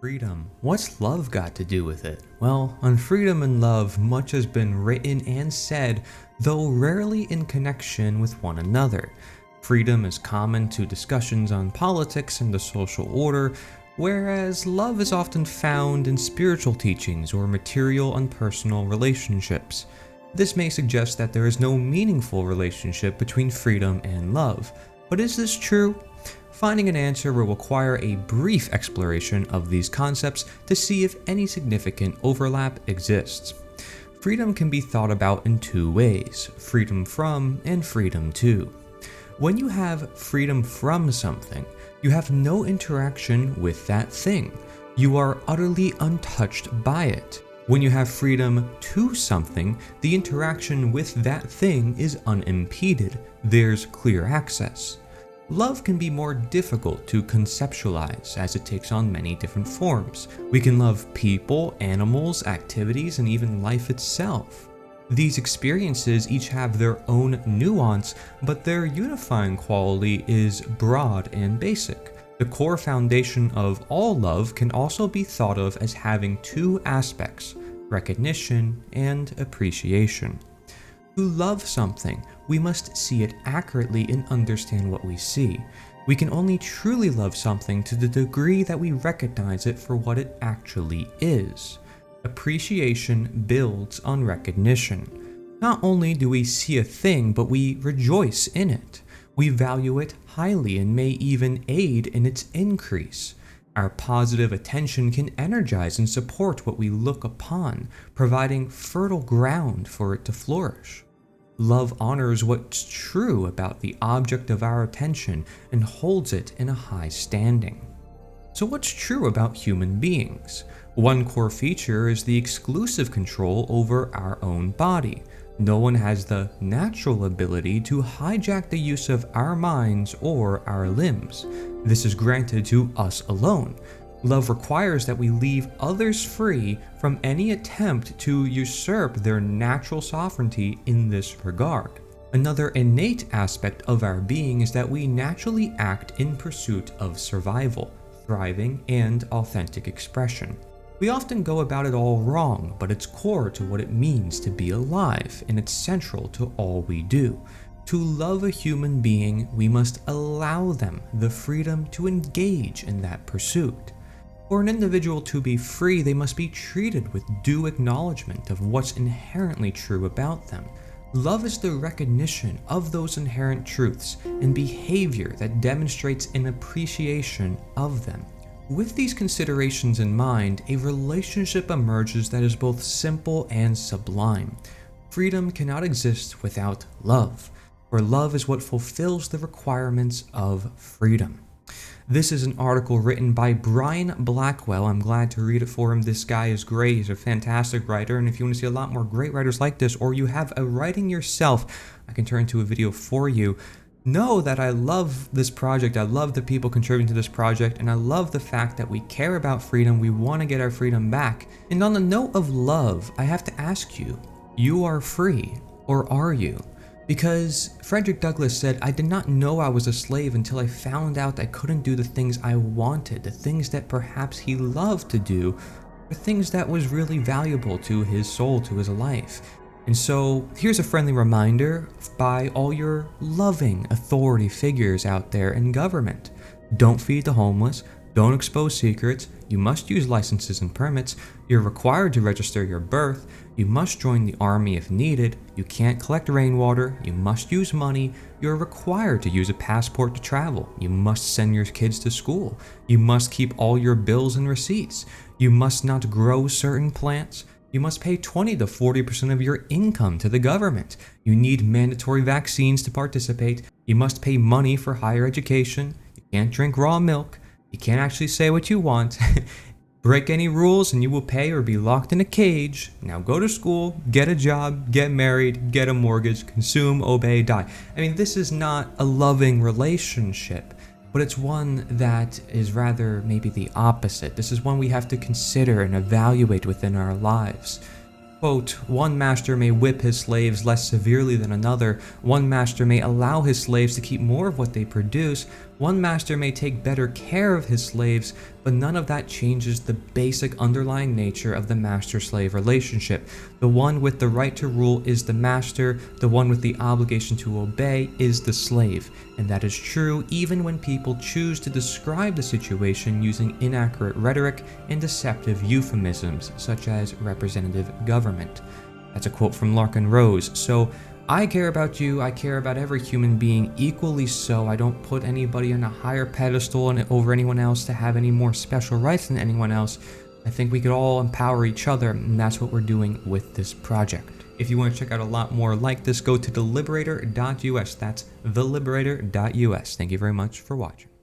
Freedom. What's love got to do with it? Well, on freedom and love, much has been written and said, though rarely in connection with one another. Freedom is common to discussions on politics and the social order, whereas love is often found in spiritual teachings or material and personal relationships. This may suggest that there is no meaningful relationship between freedom and love. But is this true? Finding an answer will require a brief exploration of these concepts to see if any significant overlap exists. Freedom can be thought about in two ways: freedom from and freedom to. When you have freedom from something, you have no interaction with that thing. You are utterly untouched by it. When you have freedom to something, the interaction with that thing is unimpeded. There's clear access. Love can be more difficult to conceptualize as it takes on many different forms. We can love people, animals, activities, and even life itself. These experiences each have their own nuance, but their unifying quality is broad and basic. The core foundation of all love can also be thought of as having two aspects: recognition and appreciation. To love something, we must see it accurately and understand what we see. We can only truly love something to the degree that we recognize it for what it actually is. Appreciation builds on recognition. Not only do we see a thing, but we rejoice in it. We value it highly and may even aid in its increase. Our positive attention can energize and support what we look upon, providing fertile ground for it to flourish. Love honors what's true about the object of our attention and holds it in a high standing. So what's true about human beings? One core feature is the exclusive control over our own body. No one has the natural ability to hijack the use of our minds or our limbs. This is granted to us alone. Love requires that we leave others free from any attempt to usurp their natural sovereignty in this regard. Another innate aspect of our being is that we naturally act in pursuit of survival, thriving, and authentic expression. We often go about it all wrong, but it's core to what it means to be alive, and it's central to all we do. To love a human being, we must allow them the freedom to engage in that pursuit. For an individual to be free, they must be treated with due acknowledgement of what's inherently true about them. Love is the recognition of those inherent truths and behavior that demonstrates an appreciation of them. With these considerations in mind, a relationship emerges that is both simple and sublime. Freedom cannot exist without love, for love is what fulfills the requirements of freedom. This is an article written by Brian Blackwell. I'm glad to read it for him. This guy is great. He's a fantastic writer, and if you want to see a lot more great writers like this, or you have a writing yourself, I can turn into a video for you. Know that I love this project. I love the people contributing to this project, and I love the fact that we care about freedom. We want to get our freedom back. And on the note of love, I have to ask you, you are free, or are you? Because Frederick Douglass said, "I did not know I was a slave until I found out I couldn't do the things I wanted, the things that perhaps he loved to do, the things that was really valuable to his soul, to his life." And so here's a friendly reminder by all your loving authority figures out there in government. Don't feed the homeless. Don't expose secrets. You must use licenses and permits. You're required to register your birth. You must join the army if needed. You can't collect rainwater. You must use money. You're required to use a passport to travel. You must send your kids to school. You must keep all your bills and receipts. You must not grow certain plants. You must pay 20 to 40% of your income to the government. You need mandatory vaccines to participate. You must pay money for higher education. You can't drink raw milk. You can't actually say what you want. Break any rules and you will pay or be locked in a cage. Now go to school, get a job, get married, get a mortgage, consume, obey, die. I mean, this is not a loving relationship, but it's one that is rather maybe the opposite. This is one we have to consider and evaluate within our lives. Quote, "One master may whip his slaves less severely than another. One master may allow his slaves to keep more of what they produce. One master may take better care of his slaves, but none of that changes the basic underlying nature of the master-slave relationship. The one with the right to rule is the master, the one with the obligation to obey is the slave. And that is true even when people choose to describe the situation using inaccurate rhetoric and deceptive euphemisms, such as representative government. That's a quote from Larken Rose. So, I care about you, I care about every human being equally so. I don't put anybody on a higher pedestal and over anyone else to have any more special rights than anyone else. I think we could all empower each other, and that's what we're doing with this project. If you want to check out a lot more like this, go to theliberator.us. That's theliberator.us. Thank you very much for watching.